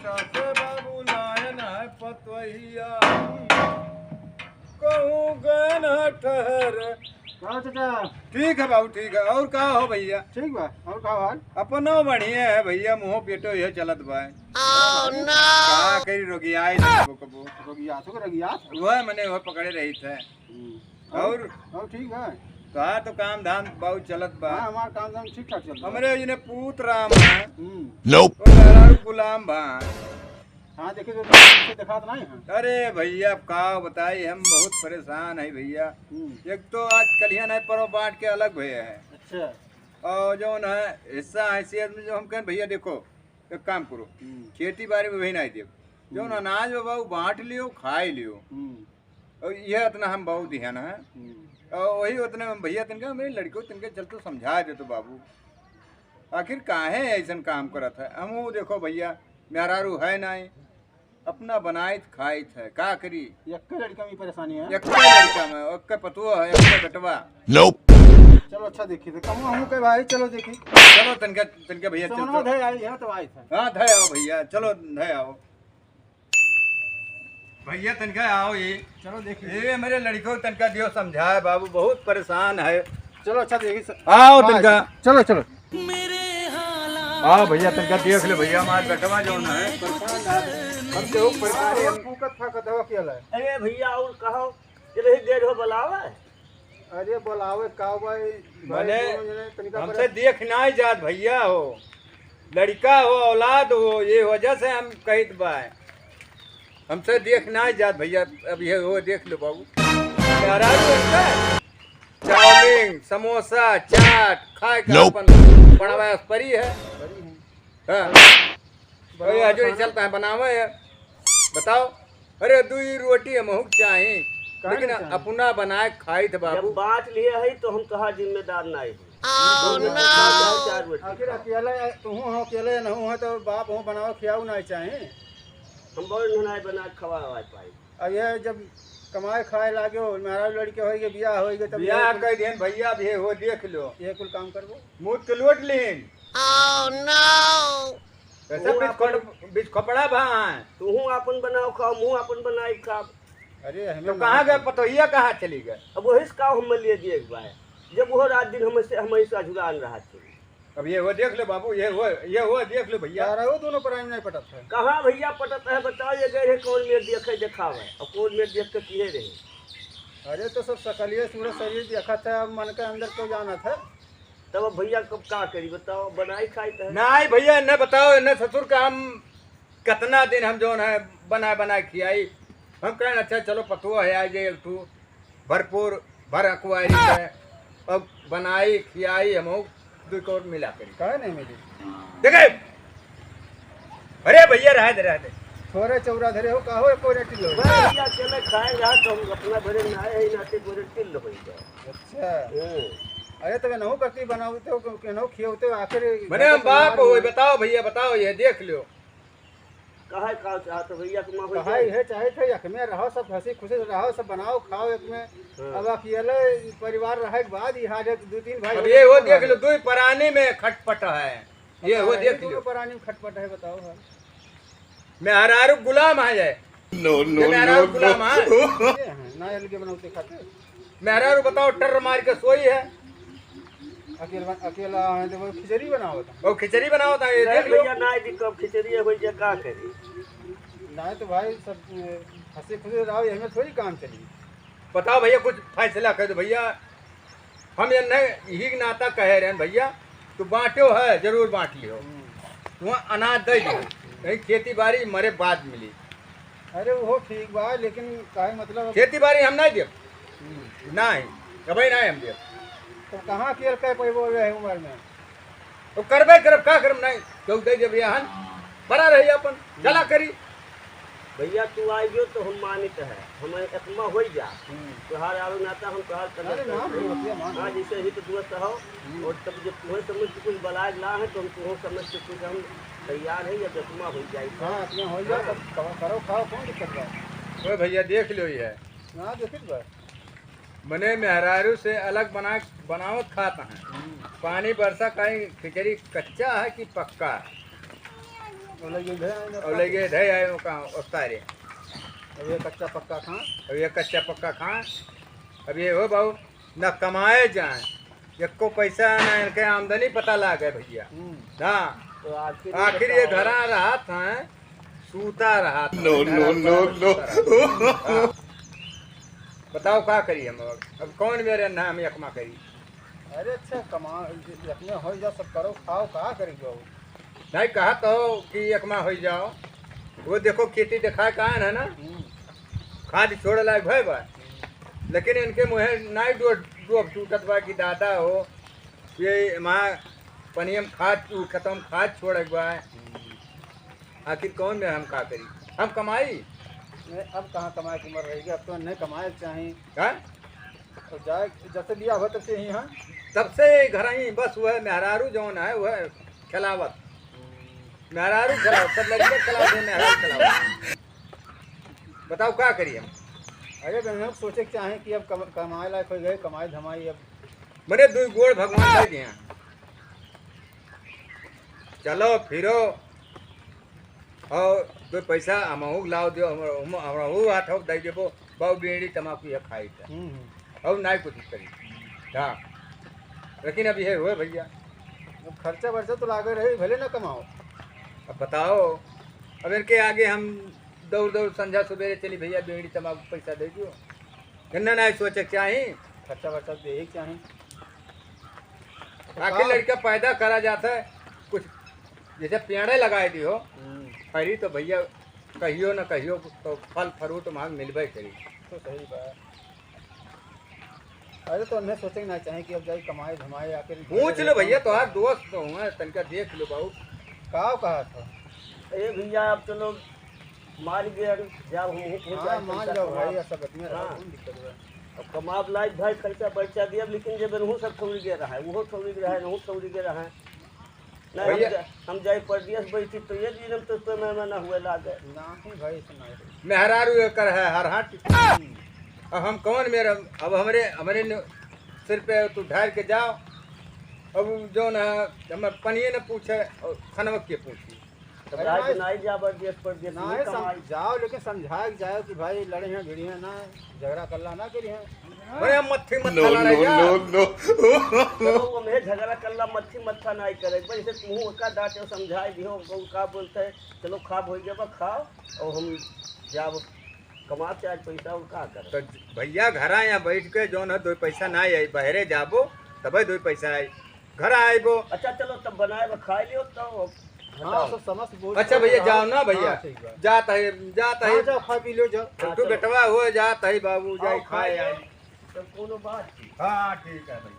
से बाबू लायन है पतवहिया कहूँ गए न ठहर। चाचा ठीक है बाबू ठीक है। और का हो भैया? ठीक बा। और का हाल? अपनो बढ़िया है भैया, मुँह पेटो ये चलत बा। का करी रोगिया कबो कबो रोगिया तो रोगिया वह मने वह पकड़े रही थे। और ठीक है। कहा तो काम धाम बहुत चलत बा। हाँ हमारा काम धाम ठीक ठाक चल रहा है। हमरे जिन्हें पूत राम है Nope. और लहरारू गुलाम बा। हाँ देखिए तो देखा तो नहीं है। अरे भैया अब का बताई, हम बहुत परेशान है भैया। एक तो आज कलिया नहीं परो बांट के अलग भैया है। अच्छा। और जो न हिस्सा हैसियत में जो हम कहें भैया देखो एक काम करो, खेती बाड़ी में वही नहीं दे जो न अनाज में बाबू बांट लियो खाए लियो। और यह इतना हम बहुत ध्यान है। और वही उतने में भैया तिनका मेरी लड़की तिनके चल तो समझा दे तो बाबू आखिर काहे ऐसा काम करत है। हम देखो भैया मेहरारू है नहीं, अपना बनाइत खाइत है का करी। एक लड़का में परेशानी है। एक लड़का में एक पतुआ है एक बेटवा। Nope. चलो अच्छा देखिए तो कम हम के भाई चलो देखिए। चलो तनके भैया चलो। समझो धै आई है तो आई था। हाँ धै आओ भैया, चलो धै आओ भैया तनका आओ। ये चलो देखिए। ये मेरे लड़कों तनका दियो समझाए बाबू बहुत परेशान है। चलो अच्छा देखिए। आओ तनका चलो चलो। आओ भैया तनका देख ले भैया हमारा बेटवा जो है हम तो परेशान है। फूकत फाकत हो क्या है। अरे भैया और कहो रही देर हो बुलावा। अरे बुलावे का भाई भले हमसे देख ना जात भैया हो, लड़का हो औलाद हो, ये वजह से हम कहत बा हमसे देख ना जात भैया। अब ये वो देख लो बाबू चाउमीन समोसा चाट खाए का अपन बनावा परी है। हाँ वही हजूरी चलता है बनावे है। बताओ अरे दूई रोटी हमहू चाहे लेकिन अपना बनाए खाई थे बाबू। जब बांट लिए है तो हम कहा जिम्मेदार नहीं आखिर अकेले तू हो अकेले न हो तो बाप हो बनाओ खियाऊ नहीं चाहे। हम बहुत नहीं बना खवा पाई। अब ये जब कमाए खाए लागे हो मेरा लड़के होएगे बियाह होएगे तब बियाह कह देन भैया भी हो देख लो ये कुल काम करबो मुँह के लोट लीन। ऐसा बीच कपड़ा भाई तू अपन बनाओ खाओ मुँह अपन बनाए खा। अरे हमें तो कहाँ गए पतोहिया कहाँ चली गए। अब वही का हम लिए दिए एक बार जब वो रात दिन हमेशा झुलान रहा थे। अब ये वो देख लो बाबू ये वो देख लो भैया। यार वो दोनों प्राइम नहीं पटत है। कहाँ भैया पटता है बताओ। ये गए है कौन मेरे देखे दिखावे और कौन मेरे देख के किए रहे। अरे तो सब सकलिए सूरज शरीर देखा था मन के अंदर तो जाना था। तब अब भैया कब का करी बताओ बनाई खाई तो नहीं भैया न बताओ न ससुर का हम कितना दिन हम जो है बना खियाई। हम कहें अच्छा चलो पतुआ है आज एक ठू भरपूर भर अखबारी है अब बनाई खियाई हम दो कौर मिला करी कहे नहीं मिली देखे। अरे भैया रह दे थोड़े चौरा धरे हो का हो कोई रेटी लो। भैया चले खाए रहा तो हम अपना भरे नहाए ही नाते पूरे टिल हो गए। अच्छा अरे तो नहो करती बनाते हो केनो खियोते आखिर मैंने हम बाप हो बताओ भैया बताओ ये देख लो कहा का चाहत भैया तुम हो कहा है चाहे थे एक में रहो सब हंसी खुशी से रहो सब बनाओ खाओ एक में। अब अकेले परिवार रहे के बाद यहाँ दो तीन भाई अब ये वो देख लो दो पराने में खटपट है। ये वो देख लो परानी में खटपट है बताओ। हाँ मेहरारू गुलाम आ जाए। मेहरारू गुलाम है ना अलगे बनाते खाते। मेहरारू बताओ टर मार के सोई है। अकेला है तो खिचड़ी बनाओ था। वो खिचड़ी बनाओ था ये देख लो। भैया ना दी कब खिचड़ी हो जे का करी। ना तो भाई सब हंसी खुशी रहो हमें थोड़ी काम चली। बताओ भैया कुछ फैसला कर दो भैया। हम ये नहीं ही नाता कह रहे हैं भैया तू बांटो है जरूर बांट लियो। वहाँ अनाज दे दो कहीं खेती बाड़ी मरे बाद मिली। अरे वो ठीक बा लेकिन काहे मतलब खेती बाड़ी हम नहीं दे नहीं कभी नहीं हम दे तो कहाँ खेल कर पैबो है उम्र में तो करबे करब का करब नहीं तो दे दे भैया हन बड़ा रही अपन चला करी। भैया तू आई गयो तो हम मानित है हमें एकमा हो जा तुहार आरो नाता हम तुहार कर हाँ जैसे ही तो दोस्त हो। और तब जब तुम्हें समझ के कुछ बलाज ला है तो हम तुम्हें समझ के कुछ हम तैयार है या एकमा हो जाए। हाँ अपने हो जा करो खाओ कौन दिक्कत है। ओ भैया देख लो ये हाँ देखिए बा बने मेहरारू से अलग बनावत खाता है। पानी बरसा कहीं खिचड़ी कच्चा है कि पक्का है। और लगे गए और लगे ढे आए वो कहाँ उतारे। अब ये कच्चा पक्का खां। अब ये कच्चा पक्का खां। अब ये हो बाबू न कमाए जाए एको पैसा न इनके आमदनी पता लागे भैया। हाँ तो आखिर ये घरा रहा था सूता रहा था। नो बताओ क्या करिए हम अब कौन मेरे नाम यकमा करी। अरे अच्छा कमा अपने हो जाओ सब करो खाओ कहा करेंगे वो। नहीं कहा तो कि यकमा हो जाओ वो देखो खेती दिखा कहाँ है ना खाद छोड़ लायक भाई बा लेकिन इनके मुहे नहीं डोब टूटत बा कि दादा हो ये माँ पनियम खाद खत्म खाद छोड़ बा। आखिर कौन में हम का करी हम कमाई नहीं अब कहाँ कमाए की उम्र रहेगी अब तो नहीं कमाए चाहिए। हाँ तो जाए जब से लिया हुआ तब से ही। हाँ तब से घर ही बस वह मेहरारू जौन है वह खिलावत मेहरारू खिलावत सब लड़के खिलावत मेहरारू खिलावत। बताओ क्या करिए हम। अरे हम सोचे कि चाहें कि अब कमाए लायक हो गए कमाई धमाई अब मरे दो गोड़ भगवान दे दिया चलो फिरो और दो पैसा हमहू लाओ दियो हमहू हाथ दे देबो बहु बीड़ी तमाकू ये खाई था और नहीं कुछ करी। हाँ लेकिन अब ये हुए भैया अब खर्चा वर्चा तो लागे रहे भले ना कमाओ। अब बताओ अब इनके आगे हम दौड़ दौड़ संध्या सवेरे चली भैया बीड़ी तमाकू पैसा दे दियो इन्ना नहीं सोचे चाहे खर्चा वर्चा दे ही चाहिए। आखिर लड़का पैदा करा जाता है कुछ जैसे पेड़े लगाए दियो खरी तो भैया कहियो न कहियो तो फल फ्रूट वहाँ मिलबे करी। तो सही बात। अरे तो उन्हें सोचेंगे ना चाहे कि अब जाए कमाए धमाए आखिर पूछ लो भैया तो हर दोस्त तो हुआ तनका देख लो बाबू कहा था अरे भैया अब चलो मान गए जब हाँ मान जाओ भाई सब में हाँ। कौन दिक्कत है। अब कमाब लायक भाई खर्चा बर्चा दिया लेकिन जब नहू सब थोड़ी गे रहा है वो थोड़ी गे रहा है नहू थोड़ी गे रहा है नहीं हम जाए परदेश बैठी तो ये दिन तो मैं ना हुए लागे नहीं भाई सुना मेहरारू कर है हर हाथ अब हम कौन मेरा अब हमारे सिर पे तू ढार के जाओ अब जो ना हमें पनिए न पूछे और खनवक के पूछी तब रात नहीं जा परदेश ना जाओ लेकिन समझाए जाओ कि भाई लड़े हैं भिड़ी हैं ना झगड़ा करला ना करी हैं। अरे मत्थी मत लड़ाई जा तो मैं झगड़ा करला मच्छी मत्था नहीं करे भाई से तू का डांटे समझाई दियो का बोलते है चलो खाब हो गया खाओ और हम जब कमाते आज पैसा और का कर तो भैया घर यहाँ बैठ के जो ना दो पैसा ना आई बहरे जाबो तब दो पैसा आई घर आइबो। अच्छा चलो तब बनाए खाए लियो तो हाँ सब समझ बोल। अच्छा भैया जाओ ना भैया हाँ, ठीक बात। जाता है जाओ खा पी लो जाओ तू बेटवा हो जाता है बाबू जाए खाए आई तब कोनो बात हाँ ठीक है भाई।